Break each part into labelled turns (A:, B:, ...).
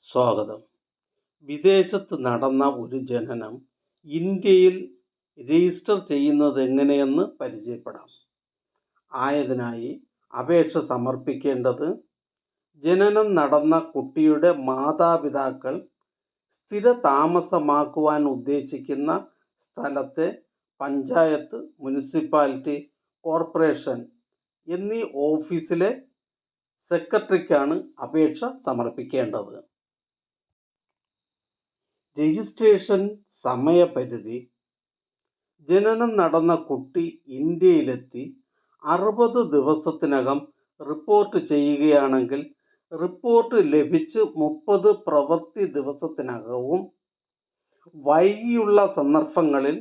A: സ്വാഗതം. വിദേശത്ത് നടന്ന ഒരു ജനനം ഇന്ത്യയിൽ രജിസ്റ്റർ ചെയ്യുന്നതെങ്ങനെയെന്ന് പരിചയപ്പെടാം. ആയതിനായി അപേക്ഷ സമർപ്പിക്കേണ്ടത് ജനനം നടന്ന കുട്ടിയുടെ മാതാപിതാക്കൾ സ്ഥിരതാമസമാക്കുവാൻ ഉദ്ദേശിക്കുന്ന സ്ഥലത്തെ പഞ്ചായത്ത്, മുനിസിപ്പാലിറ്റി, കോർപ്പറേഷൻ എന്നീ ഓഫീസിലെ സെക്രട്ടറിക്കാണ് അപേക്ഷ സമർപ്പിക്കേണ്ടത്. രജിസ്ട്രേഷൻ സമയപരിധി: ജനനം നടന്ന കുട്ടി ഇന്ത്യയിലെത്തി 60 ദിവസത്തിനകം റിപ്പോർട്ട് ചെയ്യുകയാണെങ്കിൽ റിപ്പോർട്ട് ലഭിച്ച് 30 പ്രവൃത്തി ദിവസത്തിനകവും, വൈകിയുള്ള സന്ദർഭങ്ങളിൽ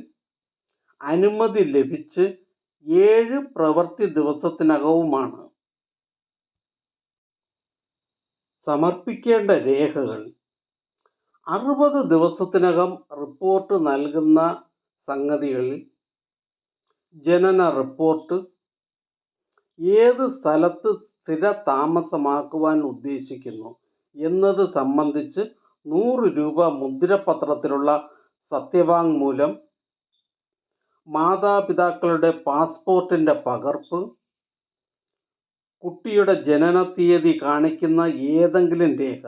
A: അനുമതി ലഭിച്ച് 7 പ്രവൃത്തി ദിവസത്തിനകവുമാണ്. സമർപ്പിക്കേണ്ട രേഖകൾ: 60 ദിവസത്തിനകം റിപ്പോർട്ട് നൽകുന്ന സംഗതികളിൽ ജനന റിപ്പോർട്ട്, ഏത് സ്ഥലത്ത് സ്ഥിര താമസമാക്കുവാൻ ഉദ്ദേശിക്കുന്നു എന്നത് സംബന്ധിച്ച് 100 രൂപ മുദ്രപത്രത്തിലുള്ള സത്യവാങ്മൂലം, മാതാപിതാക്കളുടെ പാസ്പോർട്ടിൻ്റെ പകർപ്പ്, കുട്ടിയുടെ ജനന തീയതി കാണിക്കുന്ന ഏതെങ്കിലും രേഖ,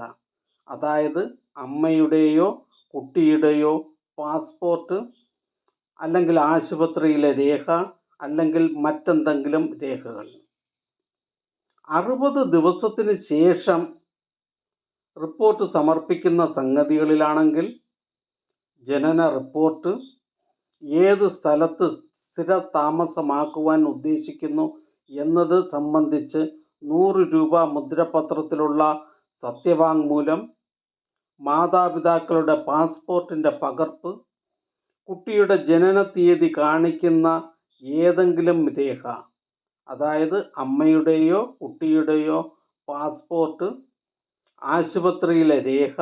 A: അതായത് അമ്മയുടെയോ കുട്ടിയുടെയോ പാസ്പോർട്ട്, അല്ലെങ്കിൽ ആശുപത്രിയിലെ രേഖ, അല്ലെങ്കിൽ മറ്റെന്തെങ്കിലും രേഖകൾ. 60 ദിവസത്തിന് ശേഷം റിപ്പോർട്ട് സമർപ്പിക്കുന്ന സംഗതികളിലാണെങ്കിൽ ജനന റിപ്പോർട്ട്, ഏത് സ്ഥലത്ത് സ്ഥിര താമസമാക്കുവാൻ ഉദ്ദേശിക്കുന്നു എന്നത് സംബന്ധിച്ച് 100 രൂപ മുദ്രപത്രത്തിലുള്ള സത്യവാങ്മൂലം, മാതാപിതാക്കളുടെ പാസ്പോർട്ടിൻ്റെ പകർപ്പ്, കുട്ടിയുടെ ജനന തീയതി കാണിക്കുന്ന ഏതെങ്കിലും രേഖ, അതായത് അമ്മയുടെയോ കുട്ടിയുടെയോ പാസ്പോർട്ട്, ആശുപത്രിയിലെ രേഖ,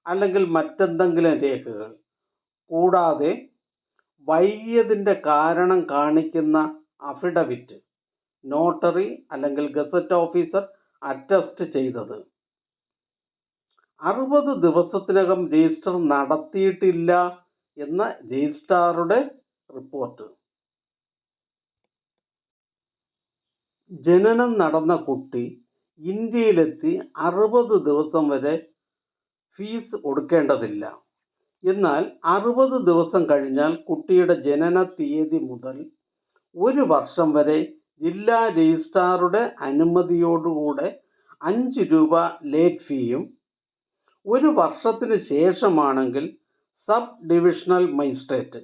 A: അല്ലെങ്കിൽ മറ്റെന്തെങ്കിലും രേഖകൾ, കൂടാതെ വൈകിയതിൻ്റെ കാരണം കാണിക്കുന്ന അഫിഡവിറ്റ്, നോട്ടറി അല്ലെങ്കിൽ ഗസറ്റ് ഓഫീസർ അറ്റസ്റ്റ് ചെയ്തത്. 60 ദിവസത്തിനകം രജിസ്റ്റർ നടത്തിയിട്ടില്ല എന്ന രജിസ്ട്രാറുടെ റിപ്പോർട്ട്. ജനനം നടന്ന കുട്ടി ഇന്ത്യയിലെത്തി 60 ദിവസം വരെ ഫീസ് കൊടുക്കേണ്ടതില്ല. എന്നാൽ 60 ദിവസം കഴിഞ്ഞാൽ കുട്ടിയുടെ ജനന തീയതി മുതൽ 1 വർഷം വരെ ജില്ലാ രജിസ്ട്രാറുടെ അനുമതിയോടുകൂടെ 5 രൂപ ലേറ്റ് ഫീയും, 1 വർഷത്തിന് ശേഷമാണെങ്കിൽ സബ് ഡിവിഷണൽ മജിസ്ട്രേറ്റ്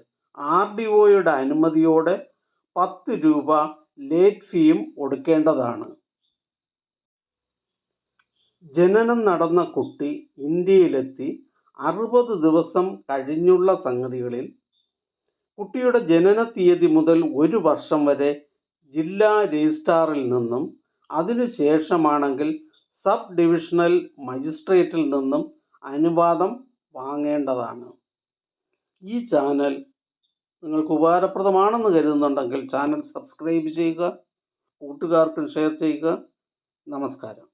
A: RDOയുടെ അനുമതിയോടെ 10 രൂപ ലേറ്റ് ഫീയും കൊടുക്കേണ്ടതാണ്. ജനനം നടന്ന കുട്ടി ഇന്ത്യയിലെത്തി 60 ദിവസം കഴിഞ്ഞുള്ള സംഗതികളിൽ കുട്ടിയുടെ ജനന തീയതി മുതൽ 1 വർഷം വരെ ജില്ലാ രജിസ്ട്രാറിൽ നിന്നും, അതിനുശേഷമാണെങ്കിൽ സബ് ഡിവിഷണൽ മജിസ്ട്രേറ്റിൽ നിന്നും അനുവാദം വാങ്ങേണ്ടതാണ്. ഈ ചാനൽ നിങ്ങൾക്ക് ഉപകാരപ്രദമാണെന്ന് കരുതുന്നുണ്ടെങ്കിൽ ചാനൽ സബ്സ്ക്രൈബ് ചെയ്യുക, കൂട്ടുകാർക്കും ഷെയർ ചെയ്യുക. നമസ്കാരം.